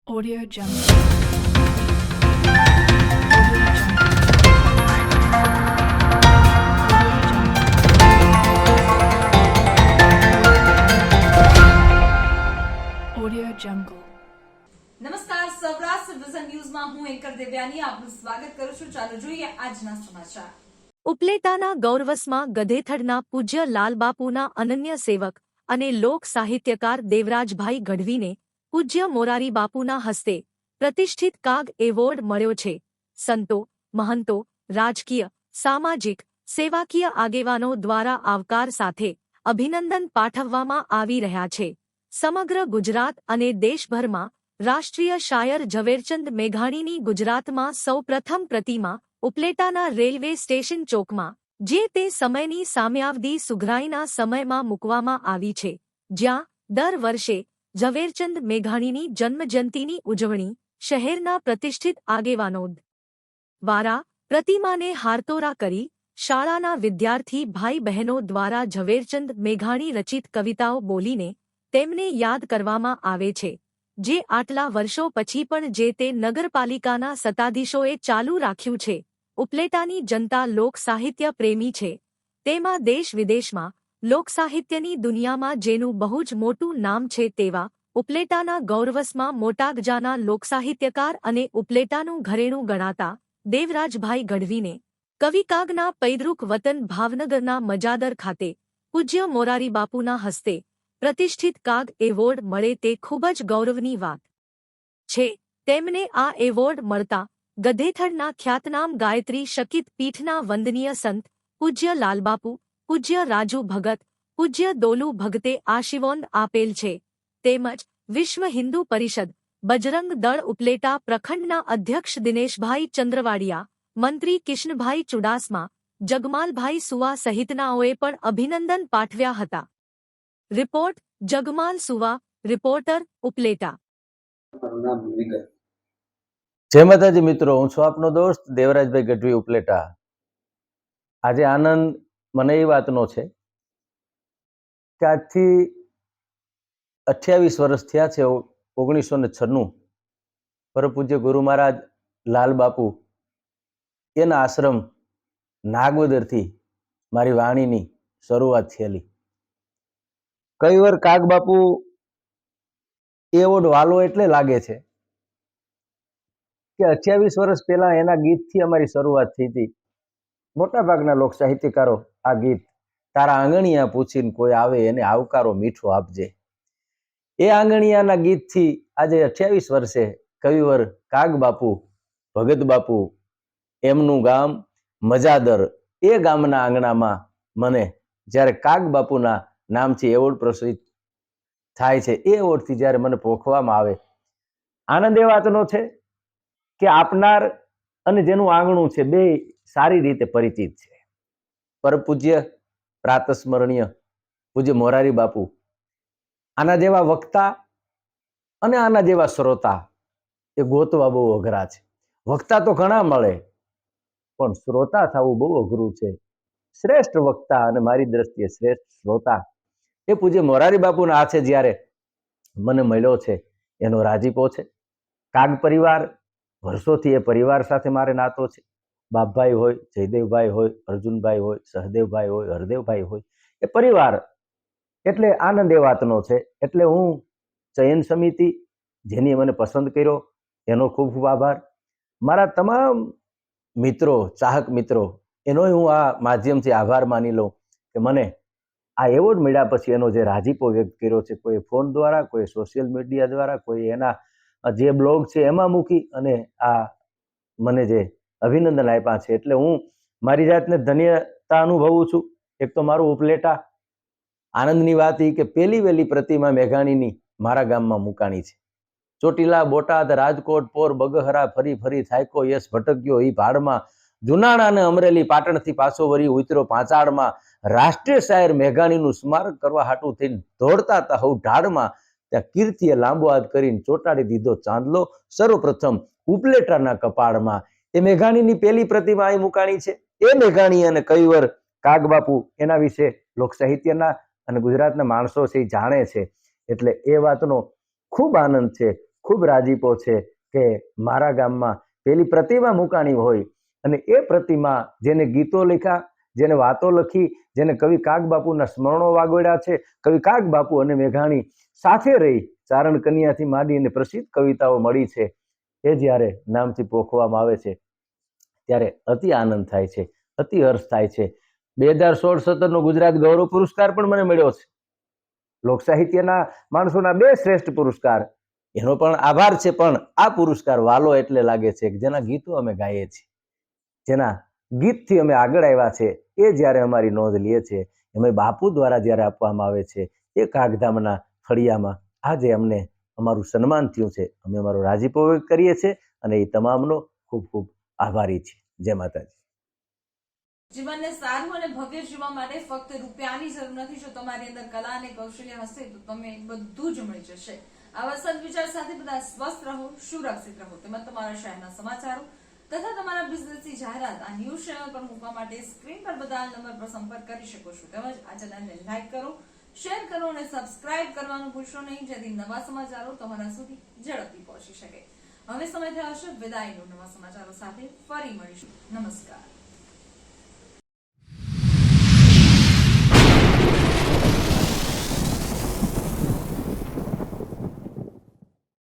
Audio Jungle. Audio Jungle. નમસ્કાર, Saurashtra vision ન્યૂઝમાં હું એન્કર દેવ્યાની આપનું સ્વાગત કરું છું. ચાલો જોઈએ આજના સમાચાર. ઉપલેટાના ગૌરવસમાં ગધેથડના પૂજ્ય લાલબાપુના અનન્ય સેવક અને લોક સાહિત્યકાર દેવરાજભાઈ ગઢવીને પૂજ્ય મોરારી બાપુના હસ્તે પ્રતિષ્ઠિત કાગ એવોર્ડ મળ્યો છે. સંતો, મહંતો, રાજકીય, સામાજિક, સેવાકીય આગેવાનો દ્વારા આવકાર સાથે અભિનંદન પાઠવવામાં આવી રહ્યા છે. સમગ્ર ગુજરાત અને દેશભરમાં રાષ્ટ્રીય શાયર ઝવેરચંદ મેઘાણીની ગુજરાતમાં સૌપ્રથમ પ્રતિમા ઉપલેટાના રેલવે સ્ટેશન ચોકમાં જે તે સમયની સામ્યાવધિ સુઘરાઈના સમયમાં મૂકવામાં આવી છે, જ્યાં દર વર્ષે ઝવેરચંદ મેઘાણીની જન્મજયંતિની ઉજવણી શહેરના પ્રતિષ્ઠિત આગેવાનો દ્વારા પ્રતિમાને હારતોરા કરી શાળાના વિદ્યાર્થી ભાઈ બહેનો દ્વારા ઝવેરચંદ મેઘાણી રચિત કવિતાઓ બોલીને તેમને યાદ કરવામાં આવે છે, જે આટલા વર્ષો પછી પણ જે તે નગરપાલિકાના સત્તાધીશોએ ચાલુ રાખ્યું છે. ઉપલેટાની જનતા લોકસાહિત્ય પ્રેમી છે. તેમાં દેશ વિદેશમાં લોકસાહિત્યની દુનિયામાં જેનું બહુ જ મોટું નામ છે તેવા ઉપલેટાના ગૌરવસમાં મોટાગજાના લોકસાહિત્યકાર અને ઉપલેટાનું ઘરેણું ગણાતા દેવરાજભાઈ ગઢવીને કવિકાગના પૈતૃક વતન ભાવનગરના મજાદર ખાતે પૂજ્ય મોરારી બાપુના હસ્તે પ્રતિષ્ઠિત કાગ એવોર્ડ મળે તે ખૂબ જ ગૌરવની વાત છે. તેમને આ એવોર્ડ મળતા ગધેથડના ખ્યાતનામ ગાયત્રી શકિત પીઠના વંદનીય સંત પૂજ્ય લાલબાપુ, પૂજ્ય રાજુ ભગત, પૂજ્ય દોલુ ભગતે આશીર્વાદ આપેલ છે. તેમજ વિશ્વ હિન્દુ પરિષદ, બજરંગ દળ ઉપલેટા પ્રખંડના અધ્યક્ષ દિનેશભાઈ ચંદ્રવાડિયા, મંત્રી કિશનભાઈ ચુડાસમા, જગમાલભાઈ સુવા સહિતનાઓએ પણ અભિનંદન પાઠવ્યા હતા. રિપોર્ટ જગમાલ સુવા, રિપોર્ટર ઉપલેટા. જય માતાજી મિત્રો, હું છું આપનો દોસ્ત દેવરાજભાઈ ગઢવી ઉપલેટા. આજે આનંદ મને એ વાતનો છે કે આજથી 28 વર્ષ થયા છે. 1996 પરમ પૂજ્ય ગુરુ મહારાજ લાલબાપુ એના આશ્રમ નાગવદરથી મારી વાણીની શરૂઆત થયેલી. કઈ વાર કાગબાપુ એવોર્ડ વાલો એટલે લાગે છે કે 28 વર્ષ પહેલા એના ગીતથી અમારી શરૂઆત થઈ હતી. મોટાભાગના લોક સાહિત્યકારો આ ગીત તારા આંગણિયા પૂછીને કોઈ આવે એને આવકારો મીઠો આપજે, એ આંગણિયાના ગીતથી આજે 28 વર્ષે કવિવર કાગબાપુ, ભગત બાપુ, એમનું ગામ મજાદર, એ ગામના આંગણામાં મને જ્યારે કાગબાપુના નામથી એવોર્ડ પ્રસૂત થાય છે, એ એવોર્ડથી જ્યારે મને પોખવામાં આવે, આનંદ એ વાતનો છે કે આપનાર અને જેનું આંગણું છે બે સારી રીતે પરિચિત છે. પરમ પૂજ્ય પ્રાતસ્મરણીય પૂજ્ય મોરારી બાપુ, આના જેવા વક્તા અને આના જેવા શ્રોતા એ ગોતવા બહુ અઘરા છે. વક્તા તો ઘણા મળે પણ શ્રોતા થવું બહુ અઘરું છે. શ્રેષ્ઠ વક્તા અને મારી દ્રષ્ટિએ શ્રેષ્ઠ શ્રોતા એ પૂજ્ય મોરારી બાપુના હાથે જ્યારે મને મળ્યો છે એનો રાજીપો છે. કાગ પરિવાર વર્ષોથી એ પરિવાર સાથે મારે નાતો છે. બાપભાઈ હોય, જયદેવભાઈ હોય, અર્જુનભાઈ હોય, સહદેવભાઈ હોય, હરદેવભાઈ હોય, એ પરિવાર એટલે આનંદ એ વાતનો છે. એટલે હું ચયન સમિતિ જેની મને પસંદ કર્યો એનો ખૂબ ખૂબ આભાર. મારા તમામ મિત્રો, ચાહક મિત્રો, એનો હું આ માધ્યમથી આભાર માની લઉં કે મને આ એવોર્ડ મળ્યા પછી એનો જે રાજીપો વ્યક્ત કર્યો છે, કોઈ ફોન દ્વારા, કોઈ સોશિયલ મીડિયા દ્વારા, કોઈ એના જે બ્લોગ છે એમાં મૂકી અને આ મને જે અભિનંદન આપ્યા છે, એટલે હું મારી જાતને ધન્યતા અનુભવું છું. એક તો મારું ઉપલેટા, આનંદની વાત એ કે પહેલી વહેલી પ્રતિમા મેઘાણીની મારા ગામમાં મુકાણી છે. ચોટીલા, બોટાદ, રાજકોટ, પોર, બગહરા ફરી ફરી થાયકો યશ ભટક્યો ઈ ભાડમાં, જુનાણા અને અમરેલી, પાટણથી પાછો વળી ઉતર્યો પાંચાળમાં, રાષ્ટ્રીય શાયર મેઘાણીનું સ્મારક કરવા હાટું થઈને દોડતા હતા હવ ઢાળમાં, ત્યાં કીર્તિએ લાંબો હાથ કરીને ચોટાડી દીધો ચાંદલો સર્વપ્રથમ ઉપલેટાના કપાળમાં. એ મેઘાણીની પહેલી પ્રતિમા અહીં મુકાણી છે. એ મેઘાણી અને કવિવર કાગબાપુ એના વિશે લોક સાહિત્યના અને ગુજરાતના માણસો છે એ જાણે છે, એટલે એ વાતનો ખૂબ આનંદ છે, ખૂબ રાજીપો છે કે મારા ગામમાં પેલી પ્રતિમા મુકાણી હોય અને એ પ્રતિમા જેને ગીતો લખ્યા, જેને વાતો લખી, જેને કવિ કાગબાપુના સ્મરણો વાગોડ્યા છે, કવિ કાગબાપુ અને મેઘાણી સાથે રહી ચારણ કન્યાથી માંડીને પ્રસિદ્ધ કવિતાઓ મળી છે, એ જ્યારે નામથી પોખવામાં આવે છે ત્યારે અતિ આનંદ થાય છે, અતિ હર્ષ થાય છે. 2016-17 ગુજરાત ગૌરવ પુરસ્કાર પણ મને મળ્યો છે. લોક સાહિત્યના માણસોના 2 શ્રેષ્ઠ પુરસ્કાર, એનો પણ આભાર છે. પણ આ પુરસ્કાર વાલો એટલે લાગે છે કે જેના ગીતો અમે ગાઈએ છીએ, જેના ગીતથી અમે આગળ આવ્યા છે, એ જ્યારે અમારી નોંધ લે છે, એમાં બાપુ દ્વારા જ્યારે આપવામાં આવે છે એ કાગધામના ફળિયામાં આજે અમને અમારું સન્માન થયું છે, અમે અમારો રાજીપો વ્યક્ત કરીએ છીએ અને એ તમામનો ખૂબ ખૂબ આભારી છીએ. જય માતાજી. જીવનને સારું અને ભવ્ય જીવવા માટે ફક્ત રૂપિયાની જરૂર નથી. જો તમારી અંદર કલા અને કૌશલ્ય હશે તો તમે બધું જ મળી જશે. આવા સદવિચાર સાથે બધા સ્વસ્થ રહો, સુરક્ષિત રહો. તેમજ તમારા શહેરના સમાચારો તથા તમારા બિઝનેસની જાહેરાત આ ન્યૂઝ ચેનલ પર મૂકવા માટે સ્ક્રીન પર બતાવેલ નંબર પર સંપર્ક કરી શકો છો. તેમજ આ ચેનલને લાઈક કરો, શેર કરો અને સબસ્ક્રાઇબ કરવાનું ભૂલશો નહીં, જેથી નવા સમાચારો તમારા સુધી ઝડપથી પહોંચી શકે. હવે સમય થયો છે વિદાયનો. નવા સમાચારો સાથે ફરી મળીશું. નમસ્કાર.